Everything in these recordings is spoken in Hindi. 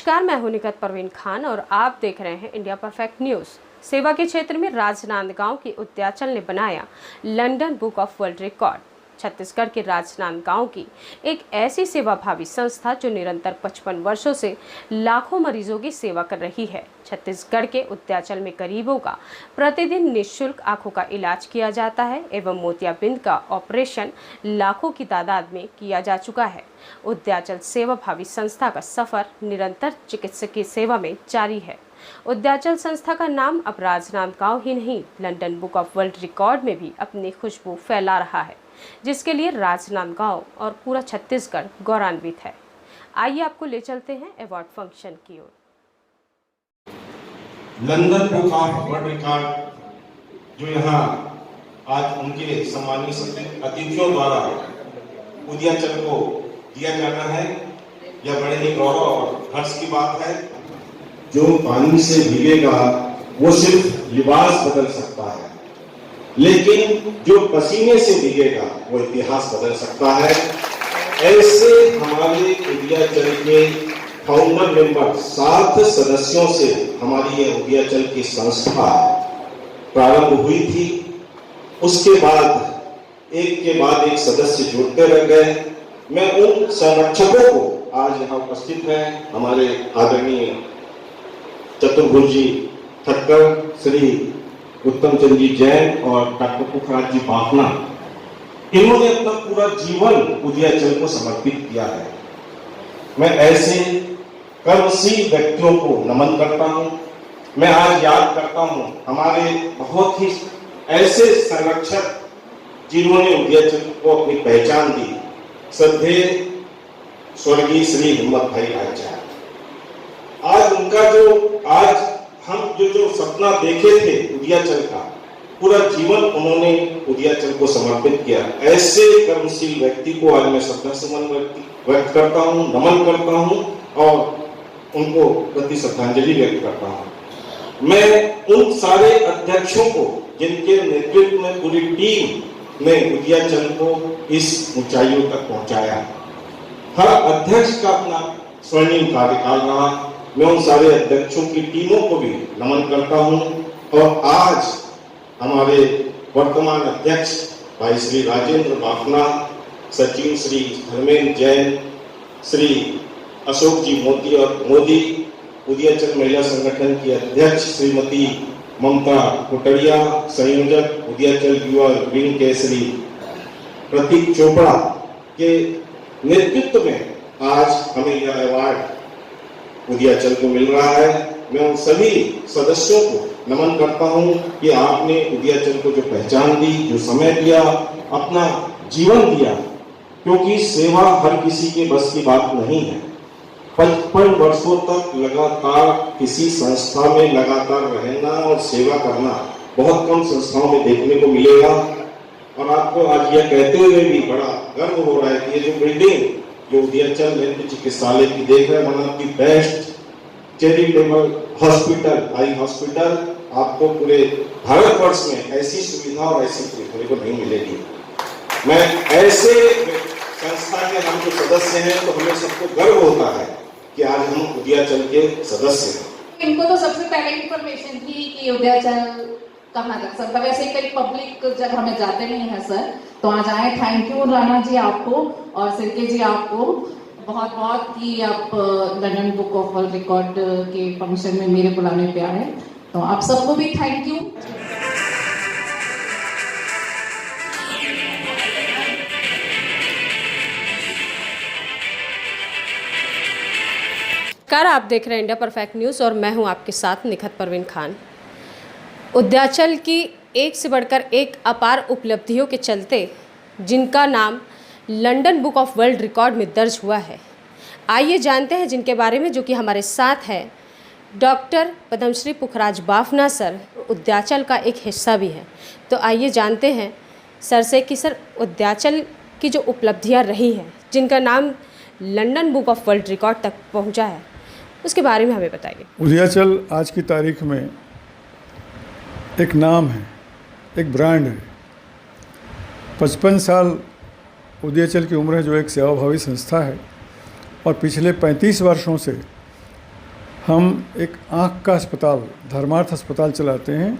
नमस्कार, मैं हूं निखत परवीन खान और आप देख रहे हैं इंडिया परफेक्ट न्यूज़। सेवा के क्षेत्र में राजनांदगांव की उद्याचल ने बनाया London book of world record. Chhattisgarh के राजनांदगांव की एक ऐसी सेवाभावी संस्था जो निरंतर 55 वर्षों से लाखों मरीजों की सेवा कर रही है। छत्तीसगढ़ के उद्याचल में गरीबों का प्रतिदिन निःशुल्क आंखों का इलाज किया जाता है एवं मोतियाबिंद का ऑपरेशन लाखों की तादाद में किया जा चुका है। उद्याचल सेवाभावी संस्था का सफर निरंतर चिकित्सकीय सेवा में जारी है। उद्याचल संस्था का नाम अब राजनांदगांव ही नहीं, London book of world record में भी अपनी खुशबू फैला रहा है, जिसके लिए राजनांदगांव और पूरा छत्तीसगढ़ गौरवान्वित है। आइए आपको ले चलते हैं अवार्ड फंक्शन की ओर। London book of world record जो यहाँ आज उनके सम्मानित अतिथियों द्वारा उद्याचल को दिया जाना है, यह बड़े ही गौरव और हर्ष की बात है। जो पानी से भीगेगा वो सिर्फ लिबास बदल सकता है, लेकिन जो पसीने से भीगेगा वो इतिहास बदल सकता है। ऐसे हमारे उद्याचल के फाउंडर मेंबर 7 सदस्यों से हमारी ये उद्याचल की संस्था प्रारंभ हुई थी। उसके बाद एक सदस्य जुड़ते रह गए। मैं उन संरक्षकों को आज यहाँ उपस्थित हैं, हमारे आदरणीय चतुर्भुजी ठक्कर, श्री उत्तम चंद जी जैन और डॉक्टर पुखराज जी बाफना, इन्होंने अपना पूरा जीवन उद्याचल को समर्पित किया है। मैं ऐसे कर्मशील व्यक्तियों को नमन करता हूं। मैं आज याद करता हूं हमारे बहुत ही ऐसे संरक्षक जिन्होंने उद्याचल को अपनी पहचान दी। श्रद्धेय स्वर्गीय श्री हिम्मत भाई आचार्य, आज उनका आज हम जो सपना देखे थे उद्याचल का, पूरा जीवन उन्होंने उद्याचल को समर्पित किया। ऐसे कर्मशील व्यक्ति को आज मैं श्रद्धासुमन व्यक्त करता हूँ, नमन करता हूँ और उनको प्रति श्रद्धांजलि व्यक्त करता हूँ। मैं उन सारे अध्यक्षों को जिनके नेतृत्व में पूरी टीम ने उद्याचल को इस ऊंचाइयों तक पहुंचाया। हर अध्यक्ष का अपना स्वर्णिम कार्यकाल रहा। मैं उन सारे अध्यक्षों की टीमों को भी नमन करता हूं और आज हमारे वर्तमान अध्यक्ष भाई श्री राजेंद्र बाफना, सचिव श्री धर्मेंद्र जैन, श्री अशोक जी मोदी, उद्याचल महिला संगठन की अध्यक्ष श्रीमती ममता कुटड़िया, संयोजक उद्याचल युवा विंग के श्री प्रतीक चोपड़ा के नेतृत्व में आज हमें यह अवार्ड उद्याचल को मिल रहा है। मैं उन सभी सदस्यों को नमन करता हूं कि आपने उद्याचल को जो पहचान दी, जो समय दिया, अपना जीवन दिया, क्योंकि सेवा हर किसी के बस की बात नहीं है। 55 वर्षों तक लगातार किसी संस्था में लगातार रहना और सेवा करना बहुत कम संस्थाओं में देखने को मिलेगा। और आपको आज यह कहते हुए भी बड़ा गर्व हो रहा है कि ये जो बिल्डिंग जो उद्याचल नेत्र चिकित्सालय की देख रहे हैं, one of the best charitable hospital, eye hospital, आपको पूरे भारतवर्ष में ऐसी सुविधा और ऐसी देखने को नहीं मिलेगी। मैं ऐसे संस्था के हम जो सदस्य हैं तो हमें सबको गर्व होता है कि आज हम उद्याचल के सदस्य हैं। इनको तो सबसे पहले इंफॉर्मेशन थी कि उद्याचल कहाँ जा सकता, वैसे कई पब्लिक जगह में जाते नहीं है सर, तो आज आए। थैंक यू राणा जी आपको और सिरके जी आपको बहुत बहुत कि आप London book of world record के फंक्शन में मेरे बुलाने पे आए, तो आप सबको भी थैंक यू। आप देख रहे हैं इंडिया परफेक्ट न्यूज़ और मैं हूं आपके साथ निखत परवीन खान। उद्याचल की एक से बढ़कर एक अपार उपलब्धियों के चलते जिनका नाम London book of world record में दर्ज हुआ है, आइए जानते हैं जिनके बारे में, जो कि हमारे साथ है डॉक्टर पद्मश्री पुखराज बाफना सर, उद्याचल का एक हिस्सा भी है। तो आइए जानते हैं सर से कि सर उद्याचल की जो उपलब्धियां रही हैं, जिनका नाम London book of world record तक पहुंचा है, उसके बारे में हमें बताइए। उद्याचल आज की तारीख में एक नाम है, एक ब्रांड है। 55 साल उद्याचल की उम्र है, जो एक सेवाभावी संस्था है और पिछले 35 वर्षों से हम एक आँख का अस्पताल धर्मार्थ अस्पताल चलाते हैं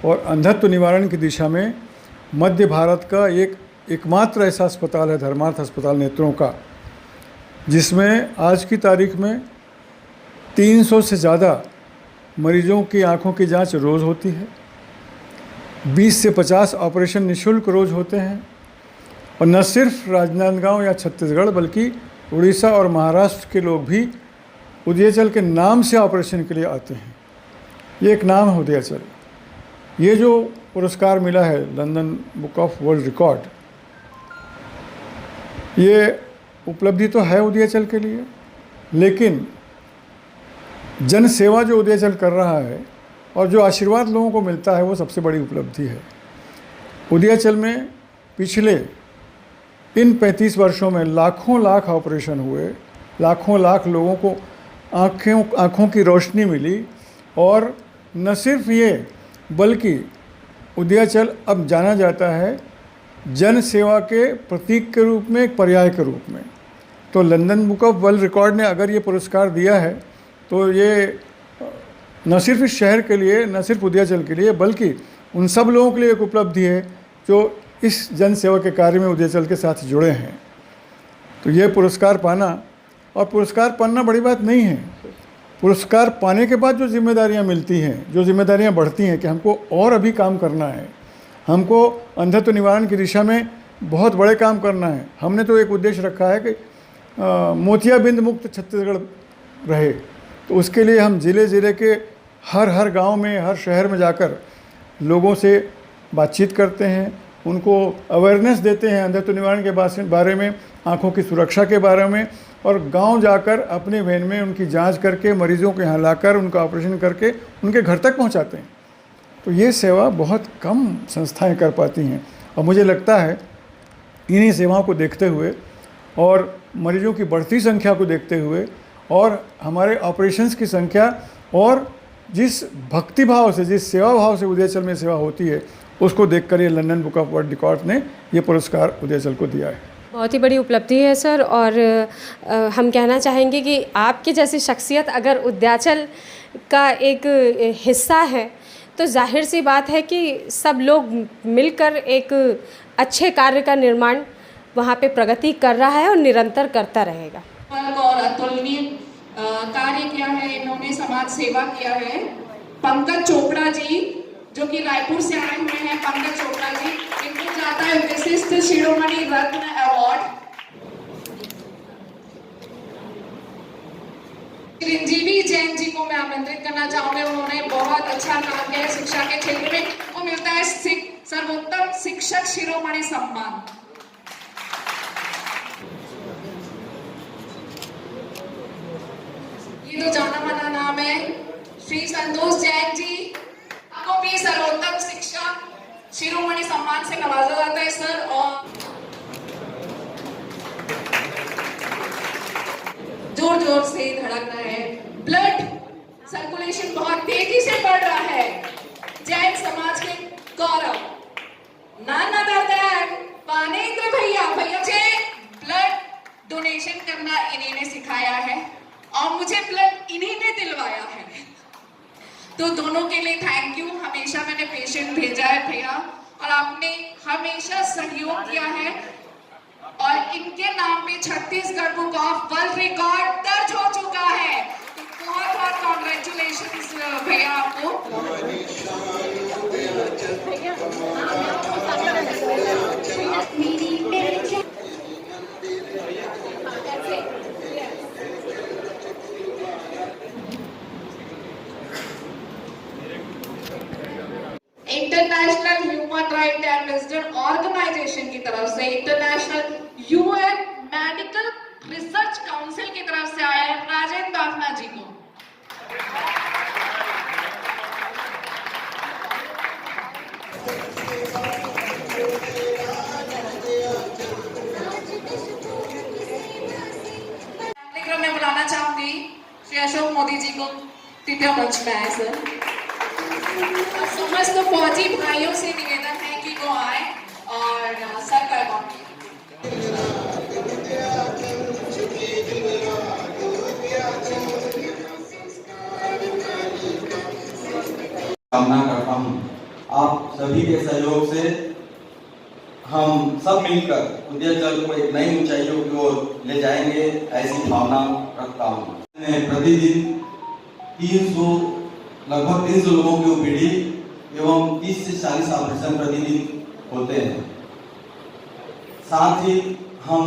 और अंधत्व निवारण की दिशा में मध्य भारत का एकमात्र ऐसा अस्पताल है धर्मार्थ अस्पताल नेत्रों का, जिसमें आज की तारीख में 300 से ज़्यादा मरीजों की आँखों की जांच रोज़ होती है। 20 से 50 ऑपरेशन निःशुल्क रोज़ होते हैं और न सिर्फ राजनांदगांव या छत्तीसगढ़ बल्कि उड़ीसा और महाराष्ट्र के लोग भी उदयाचल के नाम से ऑपरेशन के लिए आते हैं। ये एक नाम है उदयाचल। ये जो पुरस्कार मिला है London book of world record, ये उपलब्धि तो है उदयाचल के लिए, लेकिन जन सेवा जो उदयाचल कर रहा है और जो आशीर्वाद लोगों को मिलता है वो सबसे बड़ी उपलब्धि है। उदयाचल में पिछले इन 35 वर्षों में लाखों लाख ऑपरेशन हुए, लाखों लाख लोगों को आँखों की रोशनी मिली और न सिर्फ ये बल्कि उदयाचल अब जाना जाता है जन सेवा के प्रतीक के रूप में, एक पर्याय के रूप में। तो London book of world record ने अगर ये पुरस्कार दिया है तो ये न सिर्फ इस शहर के लिए, न सिर्फ उदयाचल के लिए, बल्कि उन सब लोगों के लिए एक उपलब्धि है जो इस जन सेवा के कार्य में उदयाचल के साथ जुड़े हैं। तो ये पुरस्कार पाना, और पुरस्कार पाना बड़ी बात नहीं है, पुरस्कार पाने के बाद जो जिम्मेदारियां मिलती हैं, जो जिम्मेदारियां बढ़ती हैं कि हमको और अभी काम करना है, हमको अंधत्व निवारण की दिशा में बहुत बड़े काम करना है। हमने तो एक उद्देश्य रखा है कि मोतियाबिंद मुक्त छत्तीसगढ़ रहे। तो उसके लिए हम ज़िले ज़िले के हर गांव में, हर शहर में जाकर लोगों से बातचीत करते हैं, उनको अवेयरनेस देते हैं अंधत्व निवारण के बारे में, आँखों की सुरक्षा के बारे में, और गांव जाकर अपने वैन में उनकी जांच करके मरीज़ों के यहाँ लाकर उनका ऑपरेशन करके उनके घर तक पहुँचाते हैं। तो ये सेवा बहुत कम संस्थाएं कर पाती हैं और मुझे लगता है इन्हीं सेवाओं को देखते हुए और मरीजों की बढ़ती संख्या को देखते हुए और हमारे ऑपरेशंस की संख्या और जिस भक्ति भाव से, जिस सेवा भाव से उदयाचल में सेवा होती है, उसको देखकर ये London book of world record ने ये पुरस्कार उदयाचल को दिया है। बहुत ही बड़ी उपलब्धि है सर, और हम कहना चाहेंगे कि आपकी जैसी शख्सियत अगर उदयाचल का एक हिस्सा है तो जाहिर सी बात है कि सब लोग मिलकर एक अच्छे कार्य का निर्माण वहाँ पे प्रगति कर रहा है और निरंतर करता रहेगा। और अतुलनीय कार्य किया है, इन्होंने समाज सेवा किया है। पंकज चोपड़ा जी जो कि रायपुर से आए हुए हैं, पंकज चोपड़ा जी, इनको जाता है विशिष्ट शिरोमणि रत्न अवार्ड। चिरंजीवी जैन जी को मैं आमंत्रित करना चाहूंगी, उन्होंने बहुत अच्छा काम किया है शिक्षा के क्षेत्र में, वो मिलता है सर्वोत्तम शिक्षक शिरोमणि सम्मान। ये तो जाना माना नाम है। श्री संतोष जैन जी को भी सर्वोत्तम शिक्षा शिरोमणि सम्मान से नवाजा जाता है सर। और जोर जोर से धड़क रहा है, ब्लड सर्कुलेशन बहुत तेजी से बढ़ रहा है। जैन समाज के गौरव नाना दादा पानेंद्र भैया से ब्लड डोनेशन करना इन्हीं ने सिखाया है और मुझे ब्लड इन्हीं ने दिलवाया है। तो दोनों के लिए थैंक यू। हमेशा मैंने पेशेंट भेजा है भैया और आपने हमेशा सहयोग किया है और इनके नाम पे Chhattisgarh book of world record दर्ज हो चुका है। तो बहुत बहुत कॉन्ग्रेचुलेशंस भैया आपको। International human right ambassador organisation की तरफ से, international UN medical research council की तरफ से आया है राजेंद्र दाफना जी को। कार्यक्रम में बुलाना चाहूंगी श्री अशोक मोदी जी को, तृतीय मंच में आए सर। समस्त फौजी भाइयों से निवेदन है कि वो आए और सर का कामना करता हूँ। आप सभी के सहयोग से हम सब मिलकर उद्याचल को एक नई ऊंचाइयों की ओर ले जाएंगे, ऐसी भावना रखता हूँ। प्रतिदिन लगभग 300 लोगों की ओपीडी एवं 30 से 40 ऑपरेशन प्रतिदिन होते हैं। साथ ही हम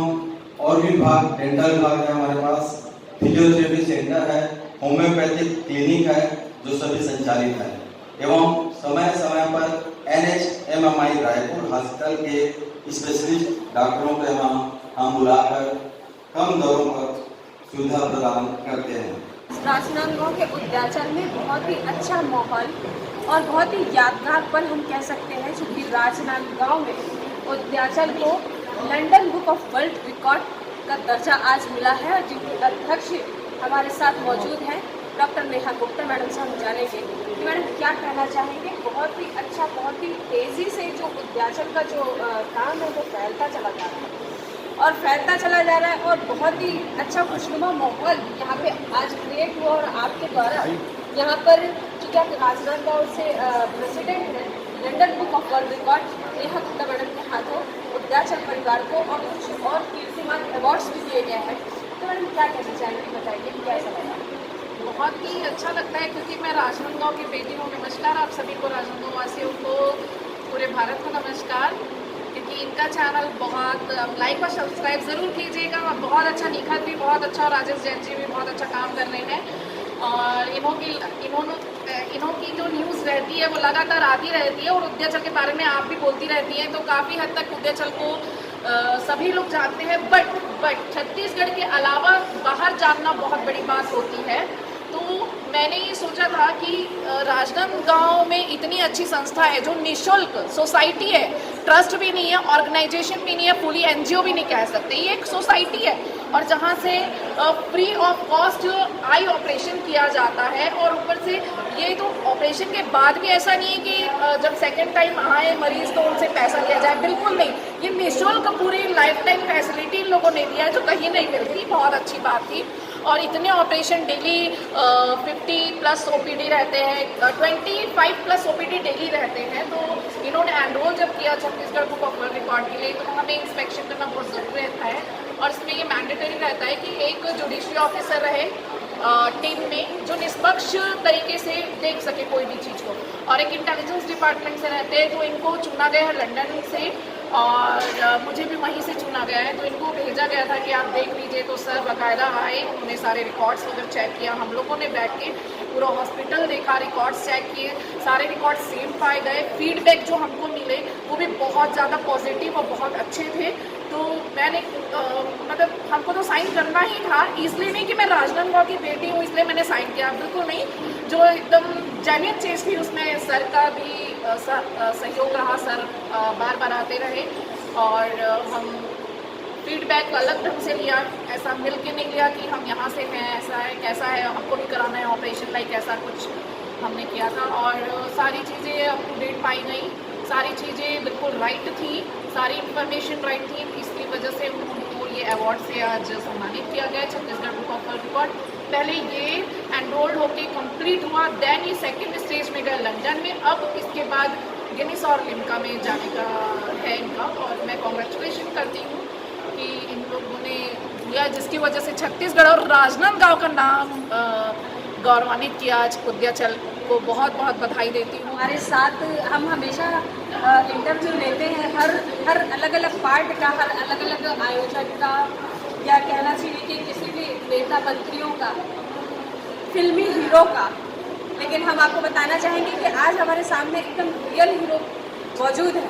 और भी विभाग, डेंटल विभाग है हमारे पास, फिजियोथेरेपी सेंटर है, होम्योपैथिक क्लिनिक है जो सभी संचालित है एवं समय समय पर NHMMI रायपुर हॉस्पिटल के स्पेशलिस्ट डॉक्टरों को वहाँ हम बुलाकर कम दरों पर सुविधा प्रदान करते हैं। राजनांदगांव के उद्याचल में बहुत ही अच्छा माहौल और बहुत ही यादगार पल हम कह सकते हैं, क्योंकि राजनांदगांव में उद्याचल को London book of world record का दर्जा आज मिला है और जिनके अध्यक्ष हमारे साथ मौजूद हैं डॉक्टर नेहा गुप्ता मैडम से हम जानेंगे कि मैडम क्या कहना चाहेंगे। बहुत ही अच्छा, बहुत ही तेज़ी से जो उद्याचल का जो काम है वो फैलता चला जा रहा है और फैलता चला जा रहा है और बहुत ही अच्छा खुशनुमा माहौल यहाँ पे आज क्रिएट हुआ और आपके द्वारा यहाँ पर जो क्या राजनांदगांव से प्रेसिडेंट है London book of world record Neha Gupta madam के हाथों उद्याचल परिवार को और कुछ और कीर्तिमान अवार्ड्स भी दिए गए हैं। तो मैडम क्या कहना चाहेंगे, बताइए कैसा लगा? बहुत ही अच्छा लगता है क्योंकि मैं राजनांदगांव की बेटी हूँ। नमस्कार आप सभी को, राजनांदगांव वासियों को, पूरे भारत को नमस्कार। क्योंकि इनका चैनल बहुत लाइक और सब्सक्राइब ज़रूर कीजिएगा। बहुत अच्छा, निखत भी बहुत अच्छा और राजेश जैन जी भी बहुत अच्छा काम कर रहे हैं और इन्हों की जो न्यूज़ रहती है वो लगातार आती रहती है और उद्याचल के बारे में आप भी बोलती रहती हैं, तो काफ़ी हद तक उद्याचल को सभी लोग जानते हैं। बट छत्तीसगढ़ के अलावा बाहर जानना बहुत बड़ी बात होती है। तो मैंने ये सोचा था कि राजनांदगांव में इतनी अच्छी संस्था है जो निःशुल्क सोसाइटी है, ट्रस्ट भी नहीं है, ऑर्गेनाइजेशन भी नहीं है, फुली NGO भी नहीं कह सकते, ये एक सोसाइटी है और जहाँ से free of cost I operation किया जाता है। और ऊपर से ये तो ऑपरेशन के बाद भी ऐसा नहीं है कि जब सेकेंड टाइम आए मरीज तो उनसे पैसा लिया जाए, बिल्कुल नहीं। ये निःशुल्क पूरी लाइफ टाइम फैसिलिटी इन लोगों ने दिया है जो कहीं नहीं मिलती, बहुत अच्छी बात थी। और इतने ऑपरेशन डेली 50+ OPD रहते हैं, 25+ OPD डेली रहते हैं। तो इन्होंने एनरोल जब किया Chhattisgarh book of world record के लिए तो हमें इंस्पेक्शन करना बहुत ज़रूरी रहता है और इसमें ये मैंडेटरी रहता है कि एक जुडिशरी ऑफिसर रहे टीम में जो निष्पक्ष तरीके से देख सके कोई भी चीज़ को, और एक इंटेलिजेंस डिपार्टमेंट से रहते हैं। तो इनको चुना गया है लंदन से और मुझे भी वहीं से चुना गया है। तो इनको भेजा गया था कि आप देख लीजिए। तो सर बाकायदा आए, उन्होंने सारे रिकॉर्ड्स वगैरह चेक किया, हम लोगों ने बैठ के पूरा हॉस्पिटल देखा, रिकॉर्ड्स चेक किए, सारे रिकॉर्ड सेम पाए गए। फीडबैक जो हमको मिले वो भी बहुत ज़्यादा पॉजिटिव और बहुत अच्छे थे। तो मैंने मतलब हमको तो साइन करना ही था, इसलिए नहीं कि मैं राजनांदगांव की बेटी हूँ इसलिए मैंने साइन किया, बिल्कुल नहीं। जो एकदम जेन्युइन चीज़ थी उसमें सर का भी सहयोग रहा, सर बार बार आते रहे और हम फीडबैक अलग ढंग से लिया, ऐसा मिल के नहीं लिया कि हम यहाँ से हैं, ऐसा है, कैसा है, हमको भी कराना है ऑपरेशन, लाइक ऐसा कुछ हमने किया था। और सारी चीज़ें अप टू डेट पाई गई, सारी चीज़ें बिल्कुल राइट थी, सारी इन्फॉर्मेशन राइट थी। इसकी वजह से उनको ये अवार्ड से आज सम्मानित किया गया Chhattisgarh book of world record. पहले ये एनरोल्ड होके कंप्लीट हुआ, देन ये सेकंड स्टेज में गए लंदन में, अब इसके बाद गिनीज और लिम्का में जाने का है इनका। और मैं कॉन्ग्रेचुलेशन करती हूँ कि इन लोगों ने दिया, जिसकी वजह से छत्तीसगढ़ और राजनांदगांव का नाम गौरवान्वित किया। आज उद्याचल को बहुत बहुत बधाई देती हूँ। हमारे साथ हम हमेशा इंटरव्यू लेते हैं हर अलग अलग पार्ट का, हर अलग अलग आयोजन का, या कहना चाहिए कि किसी भी नेता मंत्रियों का, फिल्मी हीरो का। लेकिन हम आपको बताना चाहेंगे कि आज हमारे सामने एकदम रियल हीरो मौजूद है,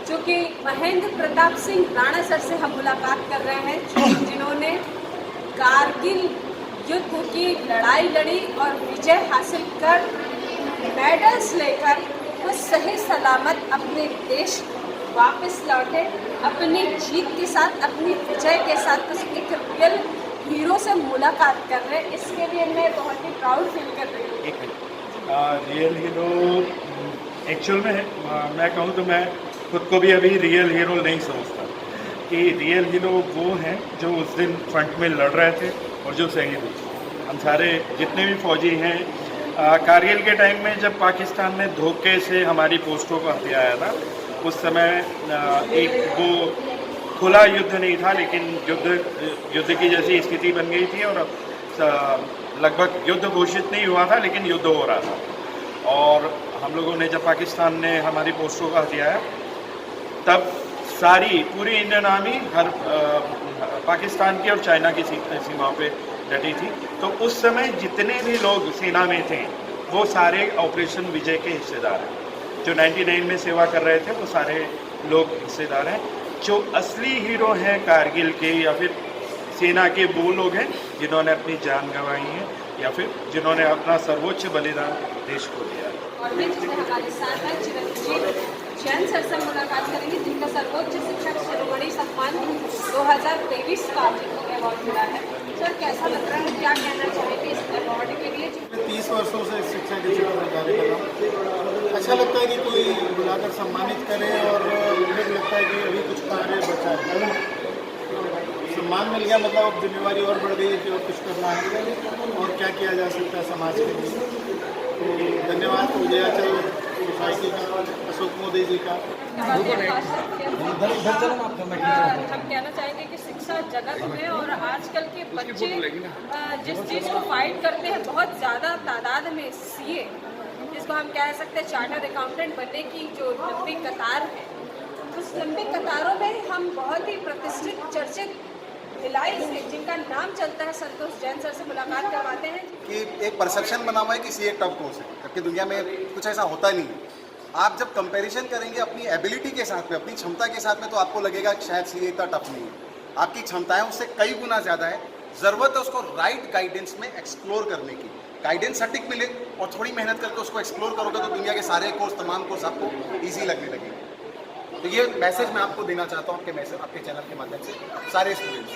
जो कि महेंद्र प्रताप सिंह राणा सर से हम मुलाकात कर रहे हैं, जिन्होंने कारगिल युद्ध की लड़ाई लड़ी और विजय हासिल कर मेडल्स लेकर वो सही सलामत अपने देश वापस लौटे, अपनी जीत के साथ, अपनी विजय के साथ। तो एक रियल हीरो से मुलाकात कर रहे हैं, इसके लिए मैं बहुत ही प्राउड फील कर रही हूँ। रियल हीरो एक्चुअल में मैं कहूँ तो मैं खुद को भी अभी रियल हीरो नहीं समझता कि रियल हीरो वो हैं जो उस दिन फ्रंट में लड़ रहे थे और जो शहीद हुए। हम सारे जितने भी फौजी हैं कारगिल के टाइम में जब पाकिस्तान ने धोखे से हमारी पोस्टों को हथियाया था, उस समय एक वो खुला युद्ध नहीं था, लेकिन युद्ध की जैसी स्थिति बन गई थी और लगभग युद्ध घोषित नहीं हुआ था, लेकिन युद्ध हो रहा था। और हम लोगों ने जब पाकिस्तान ने हमारी पोस्टों का हथियाया, तब पूरी इंडियन आर्मी हर पाकिस्तान की और चाइना की सीमाओं पे डटी थी। तो उस समय जितने भी लोग सेना में थे वो सारे ऑपरेशन विजय के हिस्सेदार हैं। जो 99 में सेवा कर रहे थे वो सारे लोग हिस्सेदार हैं। जो असली हीरो हैं कारगिल के या फिर सेना के वो लोग हैं जिन्होंने अपनी जान गंवाई है या फिर जिन्होंने अपना सर्वोच्च बलिदान देश को दिया। और भी जिसमें हमारे साथ हैं चिरंजीव जैन सर से मुलाकात करेंगे, जिनका सर्वोच्च शिक्षक शिरोमणि सम्मान 2023 का जिनको अवार्ड मिला है। सर कैसा लग रहा है, क्या कहना चाहेंगे इस अवार्ड के लिए? 30 वर्षों से शिक्षा के क्षेत्र में कार्य कर रहा हूँ। अच्छा लगता है कि कोई बुलाकर सम्मानित करे और मुझे लगता है कि अभी कुछ कार्य बचा है। सम्मान मिल गया मतलब अब जिम्मेवारी और बढ़ गई है कि और कुछ करना है और क्या किया जा सकता है समाज के लिए। तो धन्यवाद विजयाचल सोसाइटी का, अशोक मोदी जी का। हम कहना चाहेंगे कि शिक्षा जगत में और आजकल के बच्चे जिस चीज़ को फाइट करते हैं बहुत ज़्यादा तादाद में, सीए जिसको हम कह सकते हैं चार्टर्ड अकाउंटेंट बनने की जो लंबी कतार है, उस लंबी कतारों में हम बहुत ही प्रतिष्ठित चर्चित भिलाई से जिनका नाम चलता है संतोष जैन सर से मुलाकात करवाते हैं। कि एक परसेप्शन बना हुआ है कि सीए टफ कोर्स है, जबकि दुनिया में कुछ ऐसा होता नहीं है। आप जब कंपैरिजन करेंगे अपनी एबिलिटी के साथ में, अपनी क्षमता के साथ में, तो आपको लगेगा कि शायद सीए इतना टफ नहीं है। आपकी क्षमताएं उससे कई गुना ज़्यादा है। ज़रूरत है उसको राइट गाइडेंस में एक्सप्लोर करने की। गाइडेंस सटीक मिले और थोड़ी मेहनत करके उसको एक्सप्लोर करोगे तो दुनिया के सारे कोर्स, तमाम कोर्स आपको ईजी लगने लगेंगे। तो ये मैसेज मैं आपको देना चाहता हूँ आपके चैनल के माध्यम से सारे स्टूडेंट्स।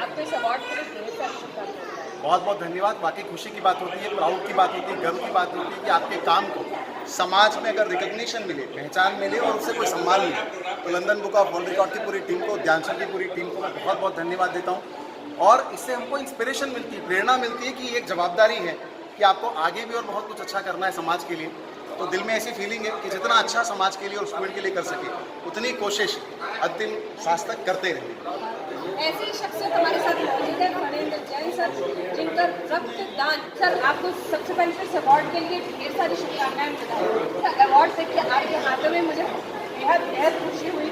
आपको इस अवार्ड के लिए ढेर सारी शुभकामनाएं। बहुत बहुत धन्यवाद। बाकी खुशी की बात होती है, प्राउड की बात होती है, गर्व की बात होती है कि आपके काम को समाज में अगर रिकग्निशन मिले, पहचान मिले और उससे कोई सम्मान मिले, तो London book of world record की पूरी टीम को, ध्यान सर की पूरी टीम को मैं बहुत बहुत धन्यवाद देता हूँ। और इससे हमको इंस्पिरेशन मिलती है, प्रेरणा मिलती है कि एक जवाबदारी है कि आपको आगे भी और बहुत कुछ अच्छा करना है समाज के लिए। तो दिल में ऐसी फीलिंग है कि जितना अच्छा समाज के लिए और स्टूडेंट के लिए कर सके उतनी कोशिश अंतिम सांस तक करते रहें। ऐसी शख्सियत हमारे साथ मौजूद है फणींद्र जैन सर, जिनका रक्तदान। सर आपको सबसे पहले इस अवार्ड के लिए ढेर सारी शुभकामनाएं बताएं। अवार्ड देख के आपके हाथों में मुझे बेहद खुशी हुई।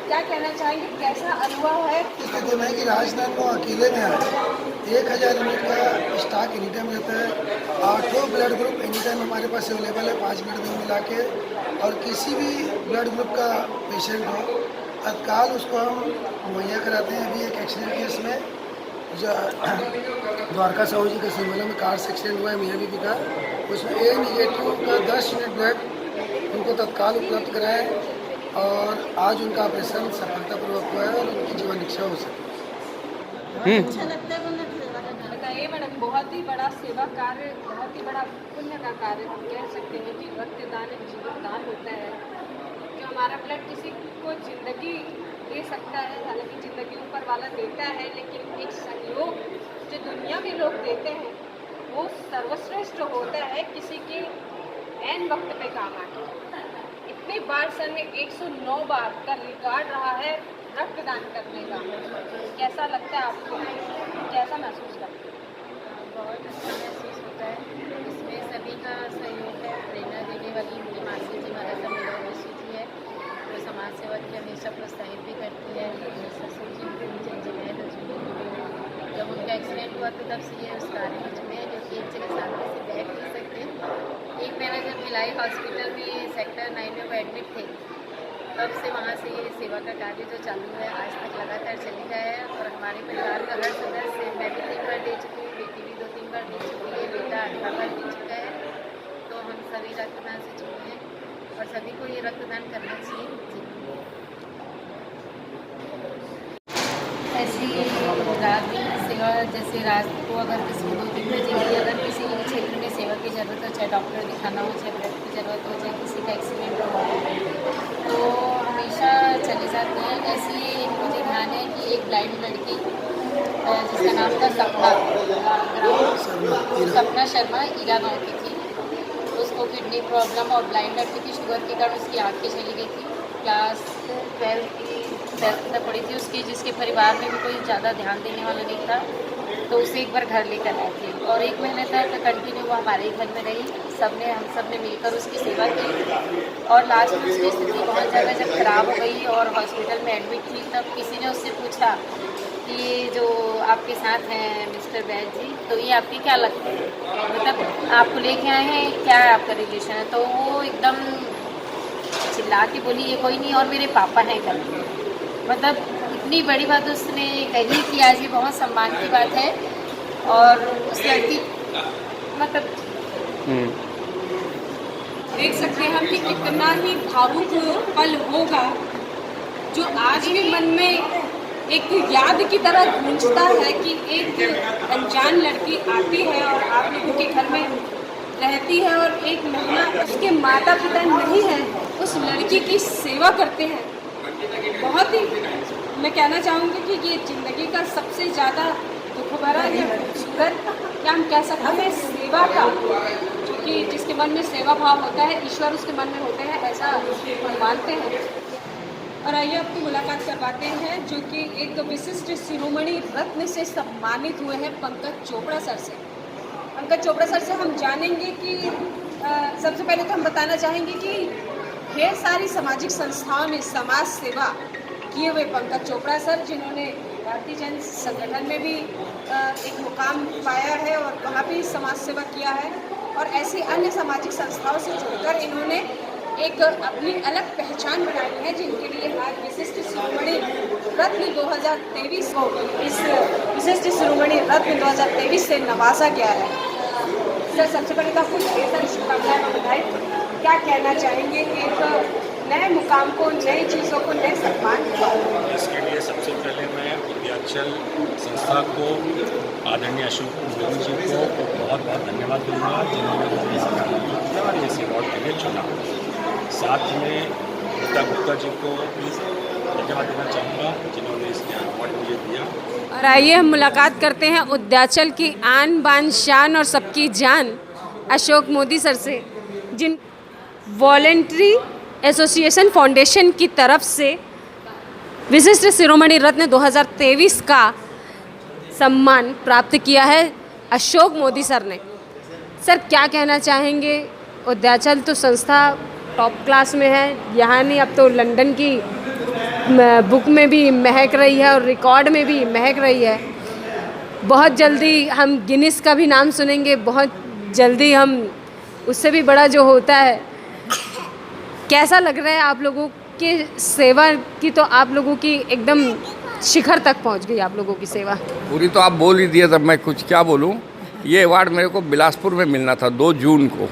क्या कहना चाहेंगे, कैसा अनुभव है? कहते हैं कि राजस्थान को अकेले में 1000 यूनिट का स्टॉक एनी टाइम रहता है। 8 ब्लड ग्रुप एनी टाइम हमारे पास अवेलेबल है 5 मिनट में मिला के। और किसी भी ब्लड ग्रुप का पेशेंट हो तत्काल उसको हम मुहैया कराते हैं। अभी एक एक्सीडेंट केस में जो द्वारका साहू जी का सिमला में कार से एक्सीडेंट हुआ है मियाँ बीबी का, उसमें ए नेगेटिव का 10 यूनिट ब्लड उनको तत्काल उपलब्ध कराए और आज उनका ऑपरेशन सफलतापूर्वक हुआ है और उनकी जीवन रक्षा हो सके। अच्छा लगता है बताइए मैडम, बहुत ही बड़ा सेवा कार्य, बहुत ही बड़ा पुण्य का कार्य हम कह सकते हैं कि रक्तदान एक जीवन दान होता है। जो हमारा ब्लड किसी को जिंदगी दे सकता है, हालांकि जिंदगी ऊपर वाला देता है, लेकिन एक सहयोग जो दुनिया में लोग देते हैं वो सर्वश्रेष्ठ होता है, किसी के ऐन वक्त पे काम आके। इतनी बार सर ने 109 बार का रिकॉर्ड रहा है रक्तदान करने का। कैसा लगता है आपको, कैसा महसूस करते हैं? बहुत अच्छा महसूस होता है। इसमें सभी का सहयोग है। प्रेरणा देने वाली उनकी मानसी जी, माता सम्मेलन ऋषि जी है, जो समाज सेवा की हमेशा प्रोत्साहित भी करती है। ससुर जी जब उनका एक्सीडेंट हुआ तो तब से ये उस कार्य में जुड़े हैं, क्योंकि एक जगह सामने से बैठ नहीं सकते। एक महीना जब भिलाई हॉस्पिटल में सेक्टर 9 में वो एडमिट थे, तब से वहाँ से ये सेवा का कार्य जो चालू है आज तक लगातार चली रहा है। और हमारे परिवार का हर सदस्य, मैं भी 3 बार दे चुकी हूँ, बेटी भी 2-3 बार दे चुकी है, बेटा 8 बार दे चुका है। तो हम सभी रक्तदान से जुड़े हैं और सभी को ये रक्तदान करना चाहिए। ऐसी रात दिन सेवा, जैसे रात को अगर किसी 2-3 बजे की अगर किसी क्षेत्र में सेवा की ज़रूरत हो, चाहे डॉक्टर दिखाना हो, चाहे ब्लड की ज़रूरत हो, चाहे किसी का एक्सीडेंट हो, तो हमेशा चले जाते हैं। ऐसी एक मुझे ध्यान है कि एक ब्लाइंड लड़की जिसका नाम था सपना शर्मा, ईरा गाँव की थी। उसको किडनी प्रॉब्लम और ब्लाइंड थी, शुगर के कारण उसकी आँखें चली गई थी। क्लास 12th तक पढ़ी थी उसकी, जिसके परिवार में भी कोई ज़्यादा ध्यान देने वाला नहीं था, तो उसे एक बार घर लेकर आए थे और 1 महीने तक कंटिन्यू वो हमारे घर में रही। हम सब ने मिलकर उसकी सेवा की और लास्ट में उसकी स्थिति बहुत ज़्यादा जब खराब हो गई और हॉस्पिटल में एडमिट थी, तब किसी ने उससे पूछा कि जो आपके साथ हैं मिस्टर बैद जी, तो ये आपके क्या लगते हैं, मतलब आपको लेके आए हैं, क्या आपका रिलेशन है? तो वो एकदम चिल्ला के बोली ये कोई नहीं और मेरे पापा हैं कर। मतलब इतनी बड़ी बात उसने कही कि आज ये बहुत सम्मान की बात है। और उस लड़की मतलब देख सकते हैं हम कि कितना ही भावुक पल होगा जो आज भी मन में एक याद की तरह गूंजता है कि एक अनजान लड़की आती है और आप लोगों के घर में रहती है और 1 महीना उसके माता पिता नहीं है, उस लड़की की सेवा करते हैं। बहुत ही मैं कहना चाहूँगी कि ये ज़िंदगी का सबसे ज़्यादा दुख भरा या खूबसूरत क्या हम कह सकते हैं सेवा का, कि जिसके मन में सेवा भाव होता है ईश्वर उसके मन में होते हैं, ऐसा हम मानते हैं। और आइए आपकी मुलाकात करवाते हैं जो कि एक विशिष्ट शिरोमणि रत्न से सम्मानित हुए हैं पंकज चोपड़ा सर से। पंकज चोपड़ा सर से हम जानेंगे कि सबसे पहले तो हम बताना चाहेंगे कि ढेर सारी सामाजिक संस्थाओं में समाज सेवा किए हुए पंकज चोपड़ा सर, जिन्होंने भारतीय जन संगठन में भी एक मुकाम पाया है और वहाँ भी समाज सेवा किया है, और ऐसी अन्य सामाजिक संस्थाओं से जुड़कर इन्होंने एक अपनी अलग पहचान बनाई है, जिनके लिए आज विशिष्ट शिरोमणि रत्न 2023 को इस विशिष्ट शिरोमणि रत्न 2023 से नवाजा गया है। सर सबसे पहले तो आपको ढेर सारी शुभकामनाएं और बधाई। क्या कहना चाहेंगे एक नए मुकाम को, नई चीज़ों को, नए सम्मान को? इसके लिए सबसे पहले मैं विद्याचल संस्था को, आदरणीय अशोक मोदी जी को बहुत बहुत धन्यवाद दूंगा जिन्होंने मुझे इस कार्यक्रम किया और इस अवार्ड के लिए चुना। साथ में गीता गुप्ता जी को भी धन्यवाद देना चाहूँगा जिन्होंने इस अवार्ड मुझे दिया। और आइए हम मुलाकात करते हैं उद्याचल की आन बान शान और सबकी जान अशोक मोदी सर से, जिन वॉलेंट्री एसोसिएशन फाउंडेशन की तरफ से विशिष्ट शिरोमणि रत्न 2023 का सम्मान प्राप्त किया है अशोक मोदी सर ने। सर क्या कहना चाहेंगे? उद्याचल तो संस्था टॉप क्लास में है, यहाँ नहीं अब तो लंदन की बुक में भी महक रही है और रिकॉर्ड में भी महक रही है। बहुत जल्दी हम गिनीज का भी नाम सुनेंगे, बहुत जल्दी हम उससे भी बड़ा जो होता है। कैसा लग रहा है आप लोगों की सेवा की? तो आप लोगों की एकदम शिखर तक पहुंच गई आप लोगों की सेवा। पूरी तो आप बोल ही दिए, तब मैं कुछ क्या बोलूं। ये अवार्ड मेरे को बिलासपुर में मिलना था 2 जून को,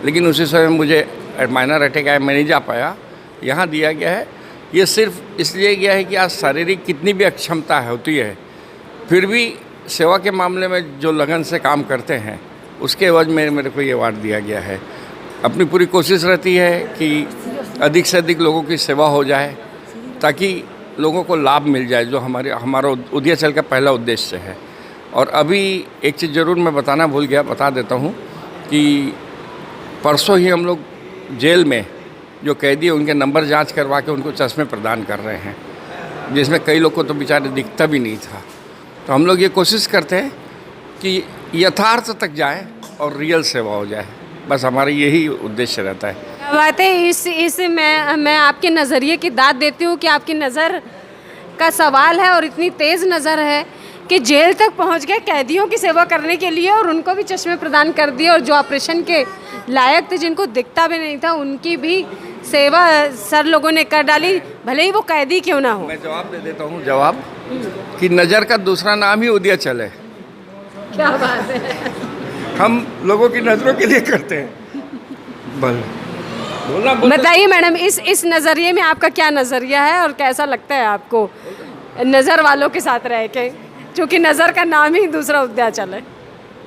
लेकिन उसी समय मुझे माइनर अटैक आया, मैं नहीं जा पाया। यहाँ दिया गया है, ये सिर्फ इसलिए गया है कि आज शारीरिक कितनी भी अक्षमता होती है, फिर भी सेवा के मामले में जो लगन से काम करते हैं उसके एवज में मेरे को ये अवार्ड दिया गया है। अपनी पूरी कोशिश रहती है कि अधिक से अधिक लोगों की सेवा हो जाए ताकि लोगों को लाभ मिल जाए, जो हमारा उद्याचल का पहला उद्देश्य है। और अभी एक चीज़ ज़रूर मैं बताना भूल गया, बता देता हूँ कि परसों ही हम लोग जेल में जो कैदी है उनके नंबर जांच करवा के उनको चश्मे प्रदान कर रहे हैं, जिसमें कई लोग को तो बेचारे दिखता भी नहीं था। तो हम लोग ये कोशिश करते हैं कि यथार्थ तक जाए और रियल सेवा हो जाए, बस हमारा यही उद्देश्य रहता है। क्या बात है। इस मैं आपके नज़रिए की दाद देती हूँ कि आपकी नज़र का सवाल है और इतनी तेज़ नज़र है कि जेल तक पहुँच गए कैदियों की सेवा करने के लिए और उनको भी चश्मे प्रदान कर दिए, और जो ऑपरेशन के लायक थे, जिनको दिखता भी नहीं था, उनकी भी सेवा सर लोगों ने कर डाली, भले ही वो कैदी क्यों ना हो। मैं जवाब दे देता हूँ, जवाब कि नज़र का दूसरा नाम ही उद्याचल है। क्या बात है। हम लोगों की नज़रों के लिए करते हैं। बोलना बताइए मैडम, इस नज़रिए में आपका क्या नज़रिया है और कैसा लगता है आपको नज़र वालों के साथ रह के, क्योंकि नज़र का नाम ही दूसरा उद्याचल है?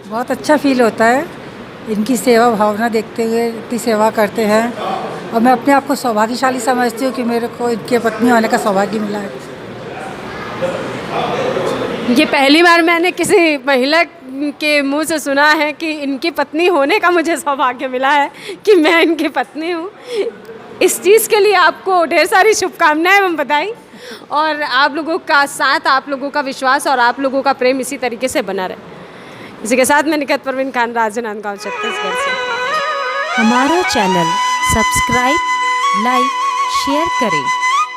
बहुत अच्छा फील होता है, इनकी सेवा भावना देखते हुए इतनी सेवा करते हैं, और मैं अपने आप को सौभाग्यशाली समझती हूँ कि मेरे को इनके पत्नी होने का सौभाग्य मिला है। ये पहली बार मैंने किसी महिला के मुंह से सुना है कि इनकी पत्नी होने का मुझे सौभाग्य मिला है कि मैं इनकी पत्नी हूँ। इस चीज़ के लिए आपको ढेर सारी शुभकामनाएं एवं बधाई, और आप लोगों का साथ, आप लोगों का विश्वास और आप लोगों का प्रेम इसी तरीके से बना रहे। इसी के साथ मैं निखत परवीन खान, राजनांदगांव, छत्तीसगढ़ से। हमारा चैनल सब्सक्राइब, लाइक, शेयर करें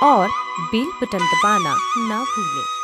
और बेल बटन दबाना ना भूलें।